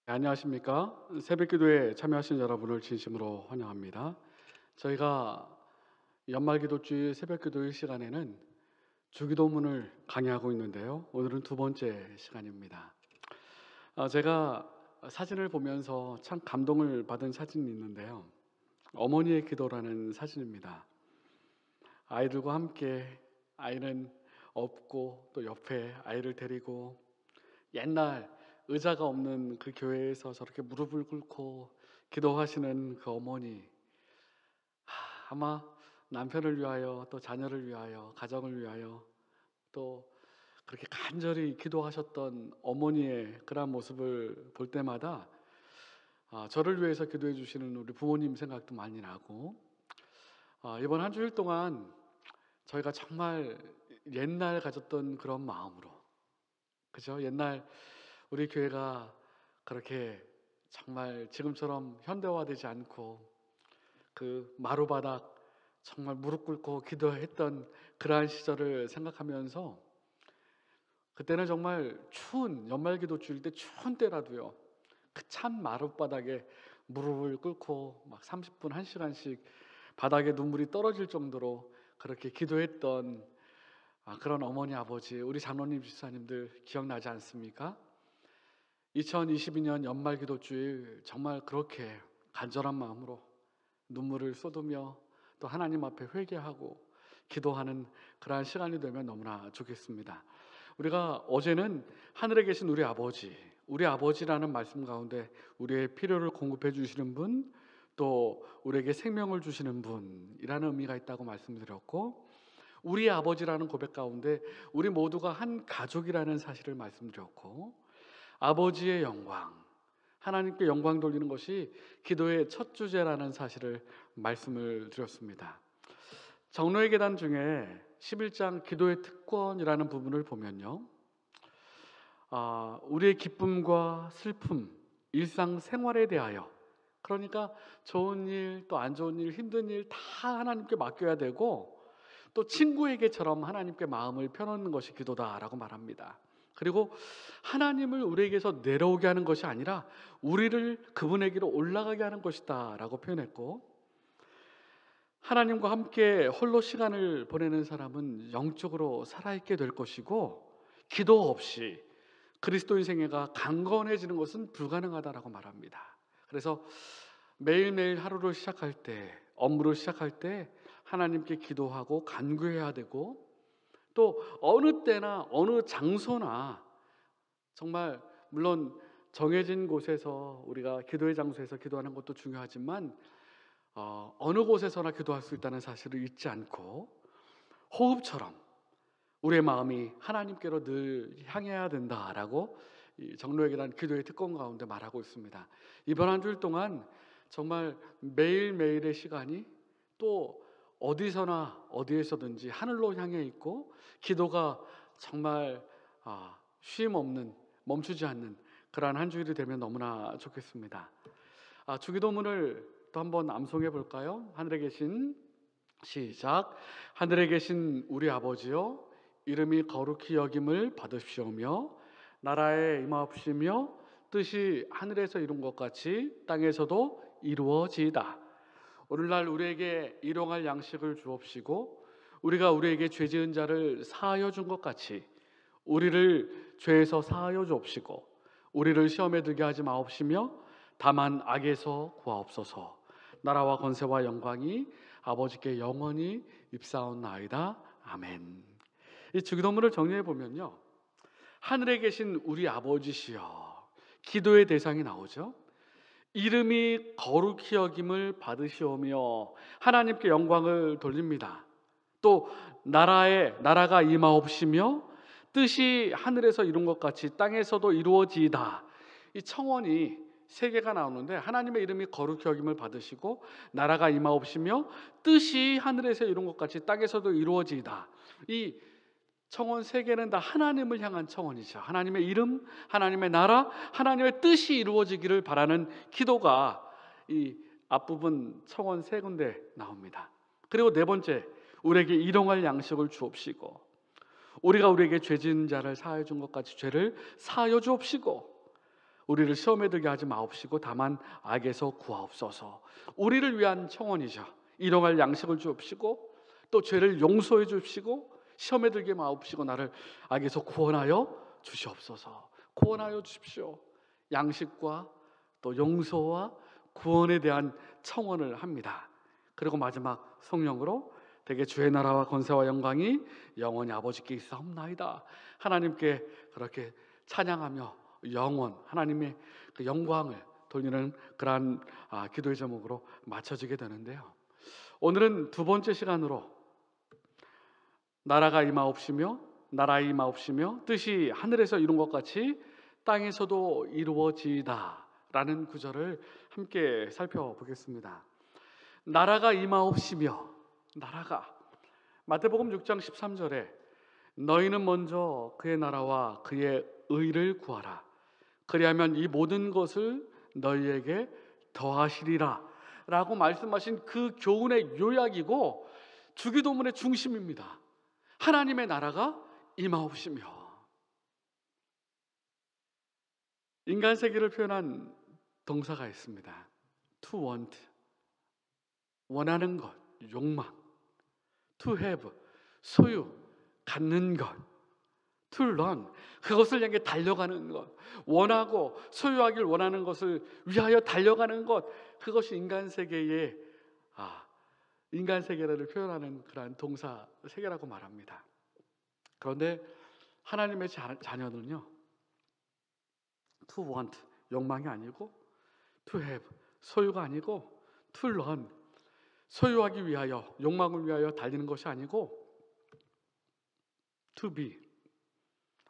네, 안녕하십니까? 새벽기도에 참여하신 여러분을 진심으로 환영합니다. 저희가 연말기도주일 새벽기도일 시간에는 주기도문을 강의하고 있는데요. 오늘은 두 번째 시간입니다. 제가 사진을 보면서 참 감동을 받은 사진이 있는데요. 어머니의 기도라는 사진입니다. 아이들과 함께 아이는 업고 또 옆에 아이를 데리고 옛날 의자가 없는 그 교회에서 저렇게 무릎을 꿇고 기도하시는 그 어머니, 아마 남편을 위하여 또 자녀를 위하여 가정을 위하여 또 그렇게 간절히 기도하셨던 어머니의 그런 모습을 볼 때마다 저를 위해서 기도해 주시는 우리 부모님 생각도 많이 나고, 이번 한 주일 동안 저희가 정말 옛날 가졌던 그런 마음으로, 그죠? 옛날 우리 교회가 그렇게 정말 지금처럼 현대화되지 않고 그 마루바닥 정말 무릎 꿇고 기도했던 그러한 시절을 생각하면서, 그때는 정말 추운 연말기도 주일 때 추운 때라도요, 그 찬 마룻바닥에 무릎을 꿇고 막 30분 1시간씩 바닥에 눈물이 떨어질 정도로 그렇게 기도했던 그런 어머니 아버지, 우리 장로님 집사님들 기억나지 않습니까? 2022년 연말기도주일 정말 그렇게 간절한 마음으로 눈물을 쏟으며 또 하나님 앞에 회개하고 기도하는 그러한 시간이 되면 너무나 좋겠습니다. 우리가 어제는 하늘에 계신 우리 아버지, 우리 아버지라는 말씀 가운데 우리의 필요를 공급해 주시는 분, 또 우리에게 생명을 주시는 분이라는 의미가 있다고 말씀드렸고, 우리 아버지라는 고백 가운데 우리 모두가 한 가족이라는 사실을 말씀드렸고, 아버지의 영광, 하나님께 영광 돌리는 것이 기도의 첫 주제라는 사실을 말씀을 드렸습니다. 정로의 계단 중에 11장 기도의 특권이라는 부분을 보면요, 우리의 기쁨과 슬픔, 일상생활에 대하여, 그러니까 좋은 일, 또 안 좋은 일, 힘든 일 다 하나님께 맡겨야 되고, 또 친구에게처럼 하나님께 마음을 펴놓는 것이 기도다라고 말합니다. 그리고 하나님을 우리에게서 내려오게 하는 것이 아니라 우리를 그분에게로 올라가게 하는 것이다 라고 표현했고, 하나님과 함께 홀로 시간을 보내는 사람은 영적으로 살아있게 될 것이고, 기도 없이 그리스도인 생애가 강건해지는 것은 불가능하다라고 말합니다. 그래서 매일매일 하루를 시작할 때, 업무를 시작할 때 하나님께 기도하고 간구해야 되고, 또 어느 때나 어느 장소나 정말 물론 정해진 곳에서 우리가 기도의 장소에서 기도하는 것도 중요하지만 어느 곳에서나 기도할 수 있다는 사실을 잊지 않고, 호흡처럼 우리의 마음이 하나님께로 늘 향해야 된다라고 이 정로에게 대한 기도의 특권 가운데 말하고 있습니다. 이번 한 주일 동안 정말 매일매일의 시간이 또 어디서나 어디에서든지 하늘로 향해 있고, 기도가 정말 쉼 없는, 멈추지 않는 그러한 한 주일이 되면 너무나 좋겠습니다. 주기도문을 또 한번 암송해 볼까요? 하늘에 계신, 시작. 하늘에 계신 우리 아버지여, 이름이 거룩히 여김을 받으시오며 나라에 임하옵시며 뜻이 하늘에서 이룬 것 같이 땅에서도 이루어지이다. 오늘날 우리에게 일용할 양식을 주옵시고, 우리가 우리에게 죄 지은 자를 사하여 준 것 같이 우리를 죄에서 사하여 주옵시고, 우리를 시험에 들게 하지 마옵시며 다만 악에서 구하옵소서. 나라와 권세와 영광이 아버지께 영원히 입사옵나이다. 아멘. 이 주기도문을 정리해 보면요, 하늘에 계신 우리 아버지시여, 기도의 대상이 나오죠. 이름이 거룩히 여김을 받으시오며 하나님께 영광을 돌립니다. 또 나라가 임하옵시며 뜻이 하늘에서 이룬 것 같이 땅에서도 이루어지이다. 이 청원이 세 개가 나오는데, 하나님의 이름이 거룩히 여김을 받으시고 나라가 임하옵시며 뜻이 하늘에서 이룬 것 같이 땅에서도 이루어지이다. 이 청원 세 개는 다 하나님을 향한 청원이죠. 하나님의 이름, 하나님의 나라, 하나님의 뜻이 이루어지기를 바라는 기도가 이 앞부분 청원 세 군데 나옵니다. 그리고 네 번째, 우리에게 일용할 양식을 주옵시고, 우리가 우리에게 죄 지은 자를 사하여 준 것 같이 죄를 사하여 주옵시고, 우리를 시험에 들게 하지 마옵시고 다만 악에서 구하옵소서. 우리를 위한 청원이죠. 일용할 양식을 주옵시고 또 죄를 용서해 주옵시고 시험에 들게 마옵시고 나를 악에서 구원하여 주시옵소서. 구원하여 주십시오. 양식과 또 용서와 구원에 대한 청원을 합니다. 그리고 마지막 성령으로 되게 주의 나라와 권세와 영광이 영원히 아버지께 있사옵나이다. 하나님께 그렇게 찬양하며 영원 하나님의 그 영광을 돌리는 그러한 기도의 제목으로 맞춰지게 되는데요. 오늘은 두 번째 시간으로 나라가 임하옵시며 나라의 임하옵시며 뜻이 하늘에서 이룬 것 같이 땅에서도 이루어지이다 라는 구절을 함께 살펴보겠습니다. 나라가 임하옵시며, 나라가, 마태복음 6장 13절에 너희는 먼저 그의 나라와 그의 의를 구하라. 그리하면 이 모든 것을 너희에게 더하시리라 라고 말씀하신 그 교훈의 요약이고 주기도문의 중심입니다. 하나님의 나라가 임하옵시며. 인간 세계를 표현한 동사가 있습니다. To want, 원하는 것, 욕망. To have, 소유, 갖는 것. To run, 그것을 향해 달려가는 것. 원하고 소유하길 원하는 것을 위하여 달려가는 것. 그것이 인간 세계의 인간 세계를 표현하는 그러한 동사 세계라고 말합니다. 그런데 하나님의 자녀는요, to want, 욕망이 아니고 to have, 소유가 아니고 to run, 소유하기 위하여, 욕망을 위하여 달리는 것이 아니고 to be,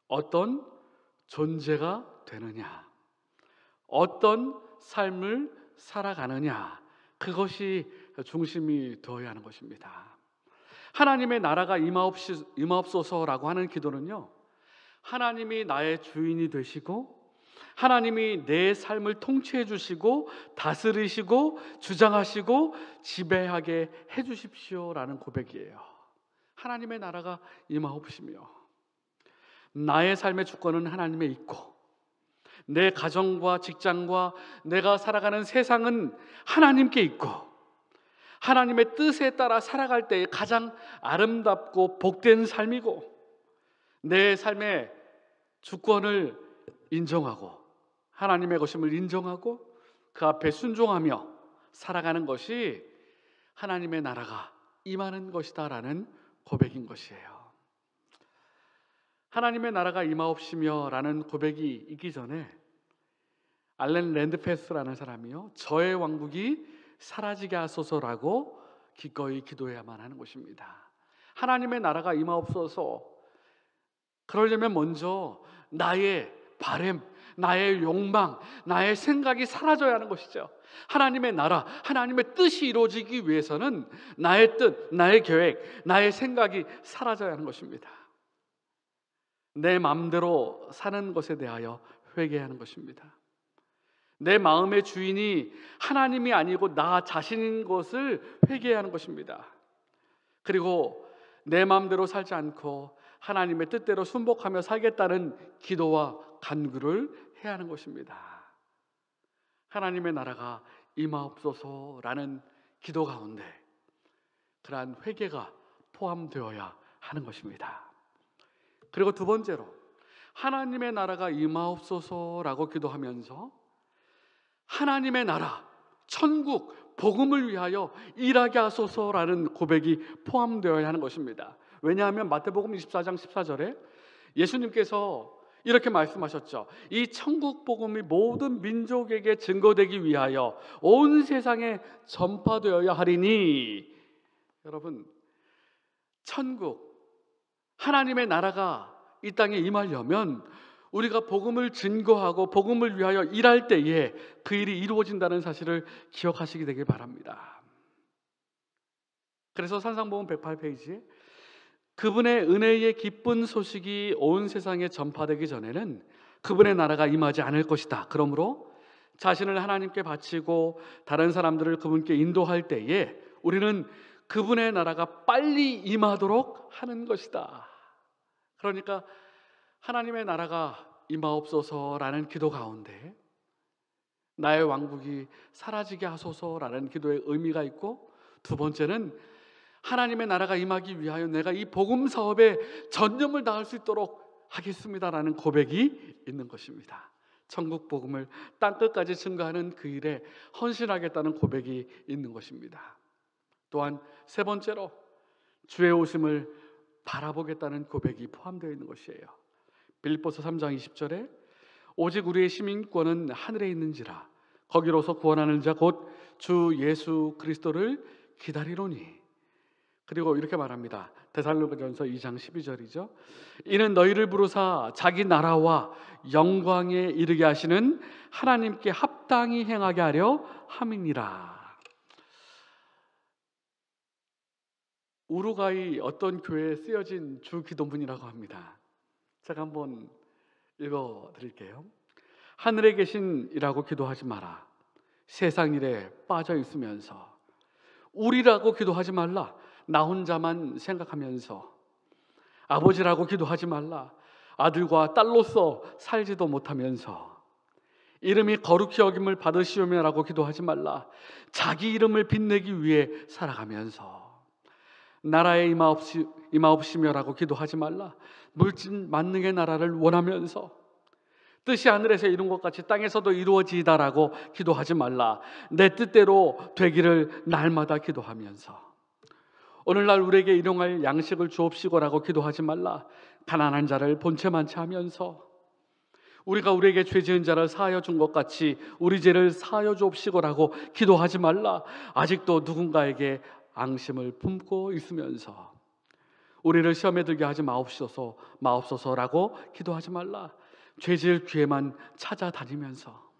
어떤 존재가 되느냐, 어떤 삶을 살아가느냐, 그것이 중심이 되어야 하는 것입니다. 하나님의 나라가 임하옵소서라고 하는 기도는요, 하나님이 나의 주인이 되시고 하나님이 내 삶을 통치해 주시고 다스리시고 주장하시고 지배하게 해 주십시오라는 고백이에요. 하나님의 나라가 임하옵시며, 나의 삶의 주권은 하나님에 있고 내 가정과 직장과 내가 살아가는 세상은 하나님께 있고 하나님의 뜻에 따라 살아갈 때 가장 아름답고 복된 삶이고 내 삶의 주권을 인정하고 하나님의 것임을 인정하고 그 앞에 순종하며 살아가는 것이 하나님의 나라가 임하는 것이다 라는 고백인 것이에요. 하나님의 나라가 임하옵시며 라는 고백이 있기 전에 알렌 랜드패스라는 사람이요, 저의 왕국이 사라지게 하소서라고 기꺼이 기도해야만 하는 것입니다. 하나님의 나라가 임하옵소서. 그러려면 먼저 나의 바램, 나의 욕망, 나의 생각이 사라져야 하는 것이죠. 하나님의 나라, 하나님의 뜻이 이루어지기 위해서는 나의 뜻, 나의 계획, 나의 생각이 사라져야 하는 것입니다. 내 마음대로 사는 것에 대하여 회개하는 것입니다. 내 마음의 주인이 하나님이 아니고 나 자신인 것을 회개하는 것입니다. 그리고 내 마음대로 살지 않고 하나님의 뜻대로 순복하며 살겠다는 기도와 간구를 해야 하는 것입니다. 하나님의 나라가 임하옵소서라는 기도 가운데 그러한 회개가 포함되어야 하는 것입니다. 그리고 두 번째로 하나님의 나라가 임하옵소서라고 기도하면서 하나님의 나라, 천국, 복음을 위하여 일하게 하소서라는 고백이 포함되어야 하는 것입니다. 왜냐하면 마태복음 24장 14절에 예수님께서 이렇게 말씀하셨죠. 이 천국 복음이 모든 민족에게 증거되기 위하여 온 세상에 전파되어야 하리니. 여러분, 천국, 하나님의 나라가 이 땅에 임하려면 우리가 복음을 증거하고 복음을 위하여 일할 때에 그 일이 이루어진다는 사실을 기억하시게 되길 바랍니다. 그래서 산상복음 108페이지에 그분의 은혜의 기쁜 소식이 온 세상에 전파되기 전에는 그분의 나라가 임하지 않을 것이다. 그러므로 자신을 하나님께 바치고 다른 사람들을 그분께 인도할 때에 우리는 그분의 나라가 빨리 임하도록 하는 것이다. 그러니까 하나님의 나라가 임하옵소서라는 기도 가운데 나의 왕국이 사라지게 하소서라는 기도의 의미가 있고, 두 번째는 하나님의 나라가 임하기 위하여 내가 이 복음 사업에 전념을 다할 수 있도록 하겠습니다라는 고백이 있는 것입니다. 천국 복음을 땅끝까지 증거하는 그 일에 헌신하겠다는 고백이 있는 것입니다. 또한 세 번째로 주의 오심을 바라보겠다는 고백이 포함되어 있는 것이에요. 빌립보서 3장 20절에 오직 우리의 시민권은 하늘에 있는지라 거기로서 구원하는 자 곧 주 예수 그리스도를 기다리노니. 그리고 이렇게 말합니다. 데살로니가전서 2장 12절이죠. 이는 너희를 부르사 자기 나라와 영광에 이르게 하시는 하나님께 합당히 행하게 하려 함이니라. 우루과이 어떤 교회에 쓰여진 주 기도문이라고 합니다. 제가 한번 읽어드릴게요. 하늘에 계신이라고 기도하지 마라. 세상 일에 빠져 있으면서. 우리라고 기도하지 말라. 나 혼자만 생각하면서. 아버지라고 기도하지 말라. 아들과 딸로서 살지도 못하면서. 이름이 거룩히 여김을 받으시오며라고 기도하지 말라. 자기 이름을 빛내기 위해 살아가면서. 나라에 임하옵시며라고 기도하지 말라. 물질 만능의 나라를 원하면서. 뜻이 하늘에서 이룬 것 같이 땅에서도 이루어지이다라고 기도하지 말라. 내 뜻대로 되기를 날마다 기도하면서. 오늘날 우리에게 일용할 양식을 주옵시고라고 기도하지 말라. 가난한 자를 본체만치 하면서. 우리가 우리에게 죄 지은 자를 사하여 준 것 같이 우리 죄를 사하여 주옵시고라고 기도하지 말라. 아직도 누군가에게 앙심을 품고 있으면서. 우리를 시험에 들게 하지 마옵소서라고 기도하지 말라. 죄질 기회만 찾아다니면서.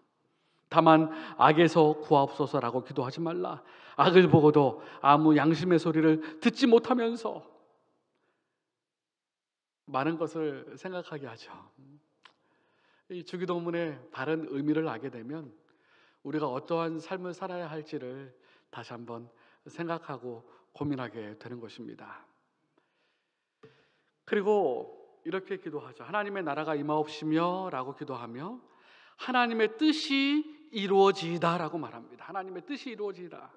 다만 악에서 구하옵소서라고 기도하지 말라. 악을 보고도 아무 양심의 소리를 듣지 못하면서. 많은 것을 생각하게 하죠. 이 주기도문의 바른 의미를 알게 되면 우리가 어떠한 삶을 살아야 할지를 다시 한번 생각하고 고민하게 되는 것입니다. 그리고 이렇게 기도하죠. 하나님의 나라가 임하옵시며 라고 기도하며 하나님의 뜻이 이루어지이다 라고 말합니다. 하나님의 뜻이 이루어지이다.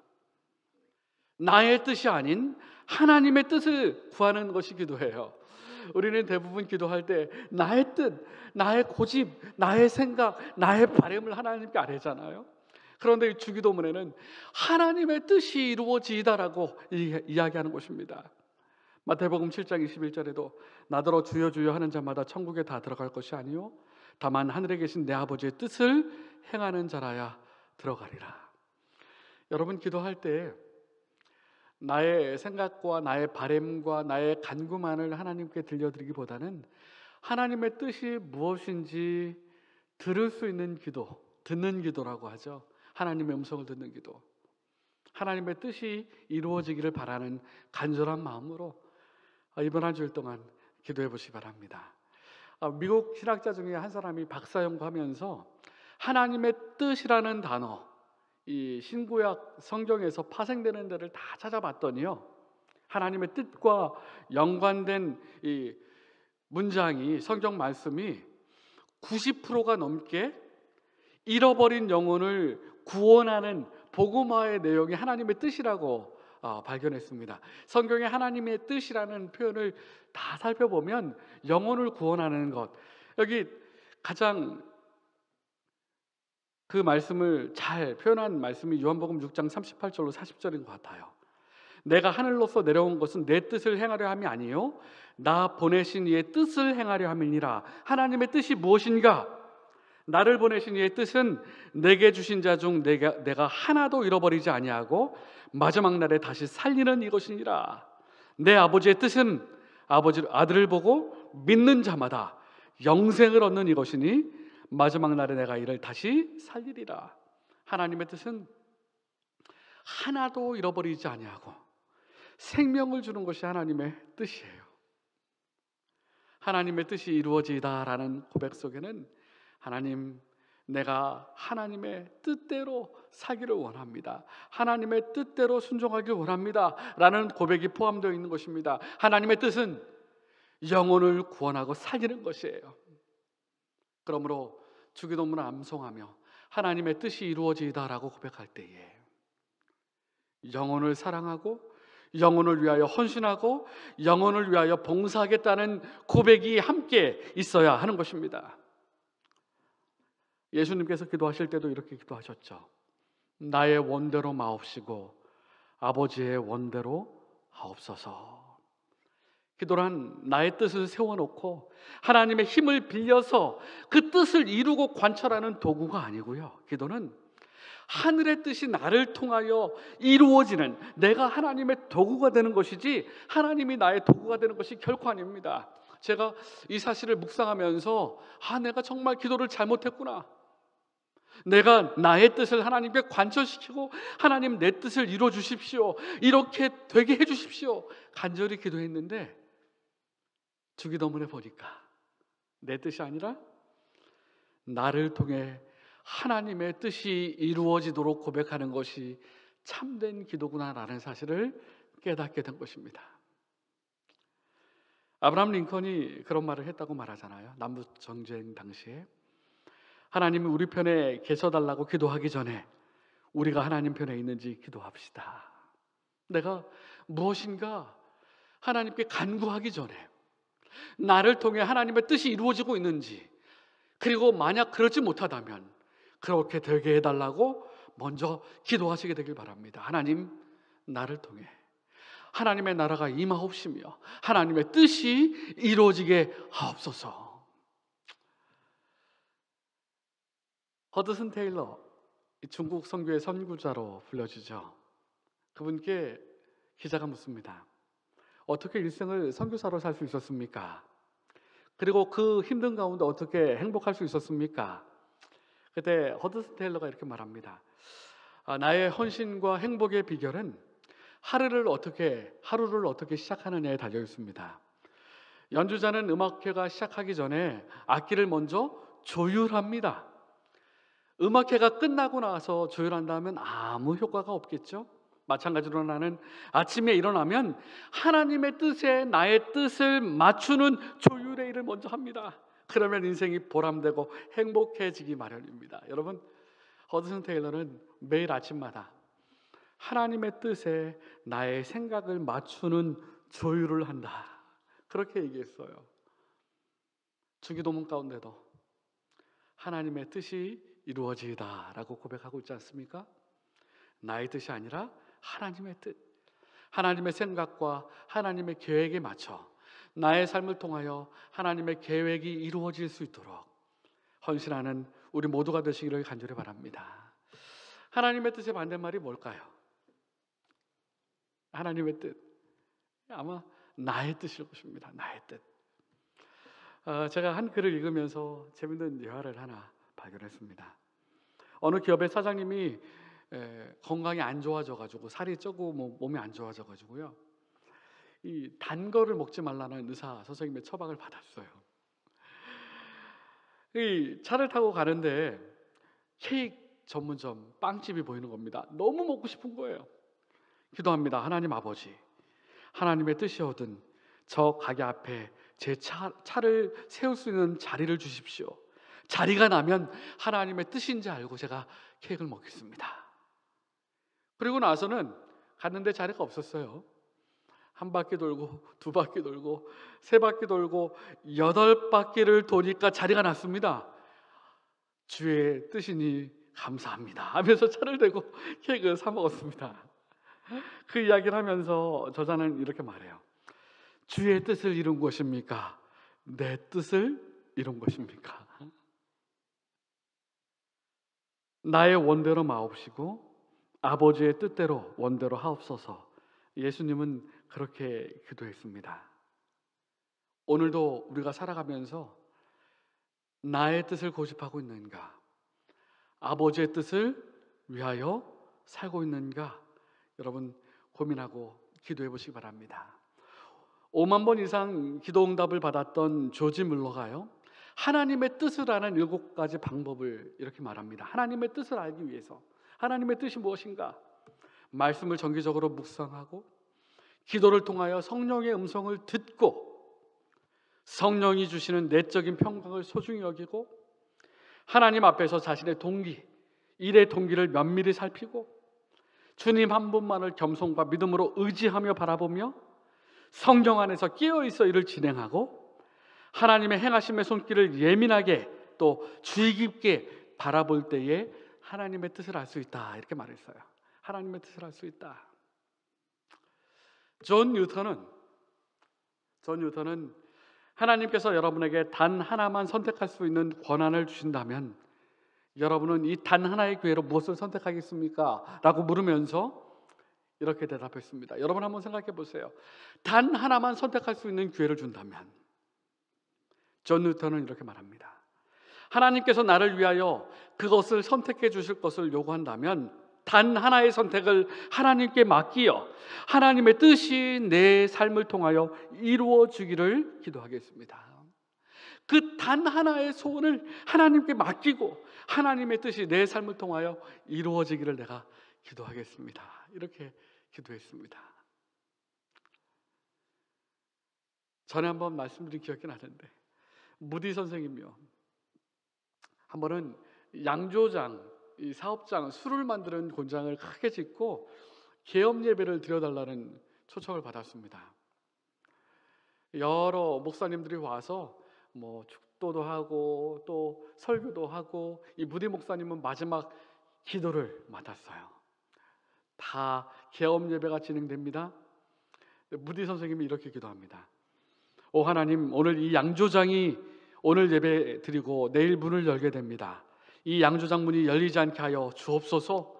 나의 뜻이 아닌 하나님의 뜻을 구하는 것이 기도예요. 우리는 대부분 기도할 때 나의 뜻, 나의 고집, 나의 생각, 나의 바람을 하나님께 아뢰잖아요. 그런데 이 주기도문에는 하나님의 뜻이 이루어지이다라고 이야기하는 것입니다. 마태복음 7장 21절에도 나더러 주여 주여 하는 자마다 천국에 다 들어갈 것이 아니요 다만 하늘에 계신 내 아버지의 뜻을 행하는 자라야 들어가리라. 여러분 기도할 때 나의 생각과 나의 바램과 나의 간구만을 하나님께 들려드리기보다는 하나님의 뜻이 무엇인지 들을 수 있는 기도, 듣는 기도라고 하죠. 하나님의 음성을 듣는 기도, 하나님의 뜻이 이루어지기를 바라는 간절한 마음으로 이번 한 주일 동안 기도해 보시기 바랍니다. 미국 신학자 중에 한 사람이 박사 연구하면서 하나님의 뜻이라는 단어, 이 신구약 성경에서 파생되는 데를 다 찾아봤더니요, 하나님의 뜻과 연관된 이 문장이, 성경 말씀이 90%가 넘게 잃어버린 영혼을 구원하는 복음화의 내용이 하나님의 뜻이라고 발견했습니다. 성경에 하나님의 뜻이라는 표현을 다 살펴보면 영혼을 구원하는 것, 여기 가장 그 말씀을 잘 표현한 말씀이 요한복음 6장 38절로 40절인 것 같아요. 내가 하늘로서 내려온 것은 내 뜻을 행하려 함이 아니요 나 보내신 이의 뜻을 행하려 함이니라. 하나님의 뜻이 무엇인가? 나를 보내신 이의 뜻은 내게 주신 자 중 내가 하나도 잃어버리지 아니하고 마지막 날에 다시 살리는 이것이니라. 내 아버지의 뜻은 아들을 보고 믿는 자마다 영생을 얻는 이것이니 마지막 날에 내가 이를 다시 살리리라. 하나님의 뜻은 하나도 잃어버리지 아니하고 생명을 주는 것이 하나님의 뜻이에요. 하나님의 뜻이 이루어지다라는 고백 속에는 하나님, 내가 하나님의 뜻대로 살기를 원합니다. 하나님의 뜻대로 순종하길 원합니다 라는 고백이 포함되어 있는 것입니다. 하나님의 뜻은 영혼을 구원하고 살리는 것이에요. 그러므로 주기도문을 암송하며 하나님의 뜻이 이루어지이다라고 고백할 때에 영혼을 사랑하고 영혼을 위하여 헌신하고 영혼을 위하여 봉사하겠다는 고백이 함께 있어야 하는 것입니다. 예수님께서 기도하실 때도 이렇게 기도하셨죠. 나의 원대로 마옵시고 아버지의 원대로 하옵소서. 기도란 나의 뜻을 세워놓고 하나님의 힘을 빌려서 그 뜻을 이루고 관철하는 도구가 아니고요. 기도는 하늘의 뜻이 나를 통하여 이루어지는, 내가 하나님의 도구가 되는 것이지 하나님이 나의 도구가 되는 것이 결코 아닙니다. 제가 이 사실을 묵상하면서 내가 정말 기도를 잘못했구나, 내가 나의 뜻을 하나님께 관철시키고 하나님 내 뜻을 이루어 주십시오, 이렇게 되게 해 주십시오 간절히 기도했는데 주기도문에 보니까 내 뜻이 아니라 나를 통해 하나님의 뜻이 이루어지도록 고백하는 것이 참된 기도구나라는 사실을 깨닫게 된 것입니다. 아브라함 링컨이 그런 말을 했다고 말하잖아요. 남북전쟁 당시에 하나님이 우리 편에 계셔달라고 기도하기 전에 우리가 하나님 편에 있는지 기도합시다. 내가 무엇인가 하나님께 간구하기 전에 나를 통해 하나님의 뜻이 이루어지고 있는지, 그리고 만약 그렇지 못하다면 그렇게 되게 해달라고 먼저 기도하시게 되길 바랍니다. 하나님, 나를 통해 하나님의 나라가 임하옵시며 하나님의 뜻이 이루어지게 하옵소서. 허드슨 테일러, 중국 선교의 선구자로 불려지죠. 그분께 기자가 묻습니다. 어떻게 일생을 선교사로 살 수 있었습니까? 그리고 그 힘든 가운데 어떻게 행복할 수 있었습니까? 그때 허드슨 테일러가 이렇게 말합니다. 나의 헌신과 행복의 비결은 하루를 어떻게 시작하느냐에 달려 있습니다. 연주자는 음악회가 시작하기 전에 악기를 먼저 조율합니다. 음악회가 끝나고 나서 조율한다면 아무 효과가 없겠죠. 마찬가지로 나는 아침에 일어나면 하나님의 뜻에 나의 뜻을 맞추는 조율의 일을 먼저 합니다. 그러면 인생이 보람되고 행복해지기 마련입니다. 여러분, 허드슨 테일러는 매일 아침마다 하나님의 뜻에 나의 생각을 맞추는 조율을 한다, 그렇게 얘기했어요. 주기도문 가운데도 하나님의 뜻이 이루어지이다라고 고백하고 있지 않습니까? 나의 뜻이 아니라 하나님의 뜻, 하나님의 생각과 하나님의 계획에 맞춰 나의 삶을 통하여 하나님의 계획이 이루어질 수 있도록 헌신하는 우리 모두가 되시기를 간절히 바랍니다. 하나님의 뜻의 반대말이 뭘까요? 하나님의 뜻, 아마 나의 뜻일 것입니다. 나의 뜻. 제가 한 글을 읽으면서 재밌는 예화를 하나 발견했습니다. 어느 기업의 사장님이 건강이 안 좋아져가지고 살이 쪄고 몸이 안 좋아져가지고요, 이 단 거를 먹지 말라는 의사 선생님의 처방을 받았어요. 이 차를 타고 가는데 케이크 전문점 빵집이 보이는 겁니다. 너무 먹고 싶은 거예요. 기도합니다. 하나님 아버지, 하나님의 뜻이오든 저 가게 앞에 제 차를 세울 수 있는 자리를 주십시오. 자리가 나면 하나님의 뜻인지 알고 제가 케이크를 먹겠습니다. 그리고 나서는 갔는데 자리가 없었어요. 한 바퀴 돌고 두 바퀴 돌고 세 바퀴 돌고 8바퀴를 도니까 자리가 났습니다. 주의 뜻이니 감사합니다 하면서 차를 대고 케이크를 사 먹었습니다. 그 이야기를 하면서 저자는 이렇게 말해요. 주의 뜻을 이룬 것입니까? 내 뜻을 이룬 것입니까? 나의 원대로 마옵시고 아버지의 뜻대로 원대로 하옵소서. 예수님은 그렇게 기도했습니다. 오늘도 우리가 살아가면서 나의 뜻을 고집하고 있는가? 아버지의 뜻을 위하여 살고 있는가? 여러분 고민하고 기도해 보시기 바랍니다. 5만 번 이상 기도 응답을 받았던 조지 물러가요, 하나님의 뜻을 아는 7가지 방법을 이렇게 말합니다. 하나님의 뜻을 알기 위해서 하나님의 뜻이 무엇인가? 말씀을 정기적으로 묵상하고 기도를 통하여 성령의 음성을 듣고 성령이 주시는 내적인 평강을 소중히 여기고 하나님 앞에서 자신의 동기, 일의 동기를 면밀히 살피고 주님 한 분만을 겸손과 믿음으로 의지하며 바라보며 성령 안에서 깨어있어 일을 진행하고 하나님의 행하심의 손길을 예민하게 또 주의 깊게 바라볼 때에 하나님의 뜻을 알 수 있다, 이렇게 말했어요. 하나님의 뜻을 알 수 있다. 존 뉴턴은 하나님께서 여러분에게 단 하나만 선택할 수 있는 권한을 주신다면 여러분은 이 단 하나의 교회로 무엇을 선택하겠습니까? 라고 물으면서 이렇게 대답했습니다. 여러분 한번 생각해 보세요. 단 하나만 선택할 수 있는 기회를 준다면 존 뉴턴은 이렇게 말합니다. 하나님께서 나를 위하여 그것을 선택해 주실 것을 요구한다면 단 하나의 선택을 하나님께 맡기어 하나님의 뜻이 내 삶을 통하여 이루어지기를 기도하겠습니다. 그 단 하나의 소원을 하나님께 맡기고 하나님의 뜻이 내 삶을 통하여 이루어지기를 내가 기도하겠습니다. 이렇게 기도했습니다. 전에 한번 말씀드린 기억이 나는데 무디 선생님이요, 한 번은 양조장, 이 사업장, 술을 만드는 공장을 크게 짓고 계엄 예배를 드려달라는 초청을 받았습니다. 여러 목사님들이 와서 축도도 하고 또 설교도 하고, 이 무디 목사님은 마지막 기도를 맡았어요. 다 계엄 예배가 진행됩니다. 무디 선생님이 이렇게 기도합니다. 오 하나님, 오늘 이 양조장이 오늘 예배 드리고 내일 문을 열게 됩니다. 이 양조장 문이 열리지 않게 하여 주옵소서.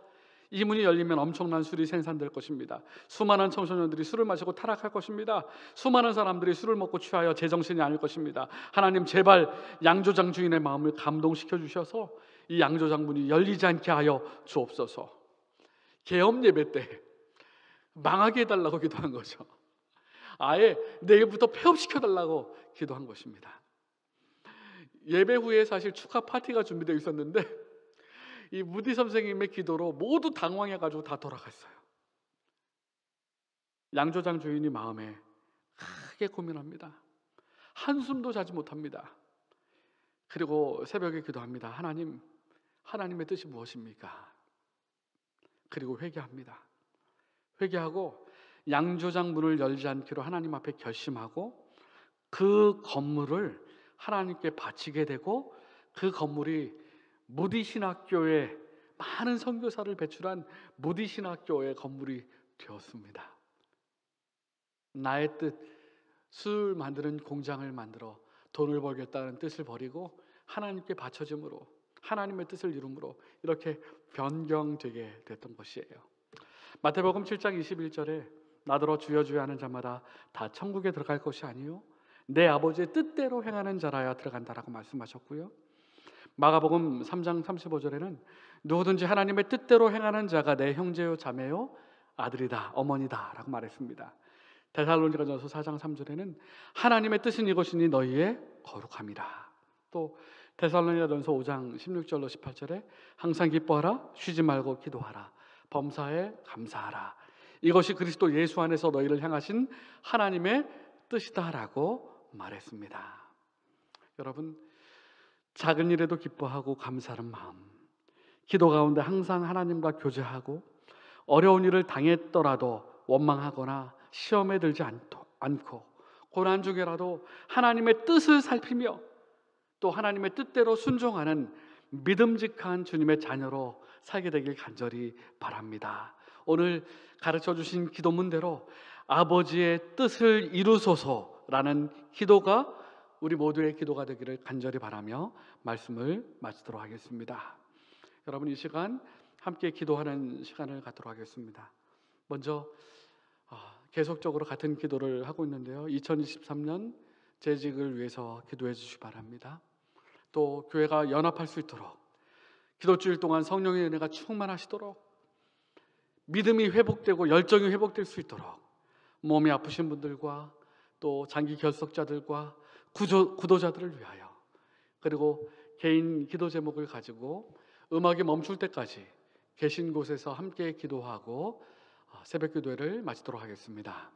이 문이 열리면 엄청난 술이 생산될 것입니다. 수많은 청소년들이 술을 마시고 타락할 것입니다. 수많은 사람들이 술을 먹고 취하여 제정신이 아닐 것입니다. 하나님, 제발 양조장 주인의 마음을 감동시켜 주셔서 이 양조장 문이 열리지 않게 하여 주옵소서. 계엄 예배 때 망하게 해달라고 기도한 거죠. 아예 내일부터 폐업시켜달라고 기도한 것입니다. 예배 후에 사실 축하 파티가 준비되어 있었는데 이 무디 선생님의 기도로 모두 당황해가지고 다 돌아갔어요. 양조장 주인이 마음에 크게 고민합니다. 한숨도 자지 못합니다. 그리고 새벽에 기도합니다. 하나님, 하나님의 뜻이 무엇입니까? 그리고 회개합니다. 회개하고 양조장 문을 열지 않기로 하나님 앞에 결심하고 그 건물을 하나님께 바치게 되고, 그 건물이 무디 신학교에 많은 선교사를 배출한 무디 신학교의 건물이 되었습니다. 나의 뜻, 술 만드는 공장을 만들어 돈을 벌겠다는 뜻을 버리고 하나님께 바쳐짐으로, 하나님의 뜻을 이룸으로 이렇게 변경되게 됐던 것이에요. 마태복음 7장 21절에 나더러 주여 주여 하는 자마다 다 천국에 들어갈 것이 아니요 내 아버지의 뜻대로 행하는 자라야 들어간다라고 말씀하셨고요. 마가복음 3장 35절에는 누구든지 하나님의 뜻대로 행하는 자가 내 형제요 자매요 아들이다 어머니다 라고 말했습니다. 데살로니가전서 4장 3절에는 하나님의 뜻은 이것이니 너희의 거룩함이라. 또 데살로니가전서 5장 16절로 18절에 항상 기뻐하라, 쉬지 말고 기도하라, 범사에 감사하라, 이것이 그리스도 예수 안에서 너희를 향하신 하나님의 뜻이다라고 말했습니다. 여러분, 작은 일에도 기뻐하고 감사하는 마음, 기도 가운데 항상 하나님과 교제하고 어려운 일을 당했더라도 원망하거나 시험에 들지 않고 고난 중에라도 하나님의 뜻을 살피며 또 하나님의 뜻대로 순종하는 믿음직한 주님의 자녀로 살게 되길 간절히 바랍니다. 오늘 가르쳐 주신 기도문대로 아버지의 뜻을 이루소서라는 기도가 우리 모두의 기도가 되기를 간절히 바라며 말씀을 마치도록 하겠습니다. 여러분, 이 시간 함께 기도하는 시간을 갖도록 하겠습니다. 먼저 계속적으로 같은 기도를 하고 있는데요, 2023년 재직을 위해서 기도해 주시기 바랍니다. 또 교회가 연합할 수 있도록, 기도주일 동안 성령의 은혜가 충만하시도록, 믿음이 회복되고 열정이 회복될 수 있도록, 몸이 아프신 분들과 또 장기 결석자들과 구도자들을 위하여, 그리고 개인 기도 제목을 가지고 음악이 멈출 때까지 계신 곳에서 함께 기도하고 새벽 기도회를 마치도록 하겠습니다.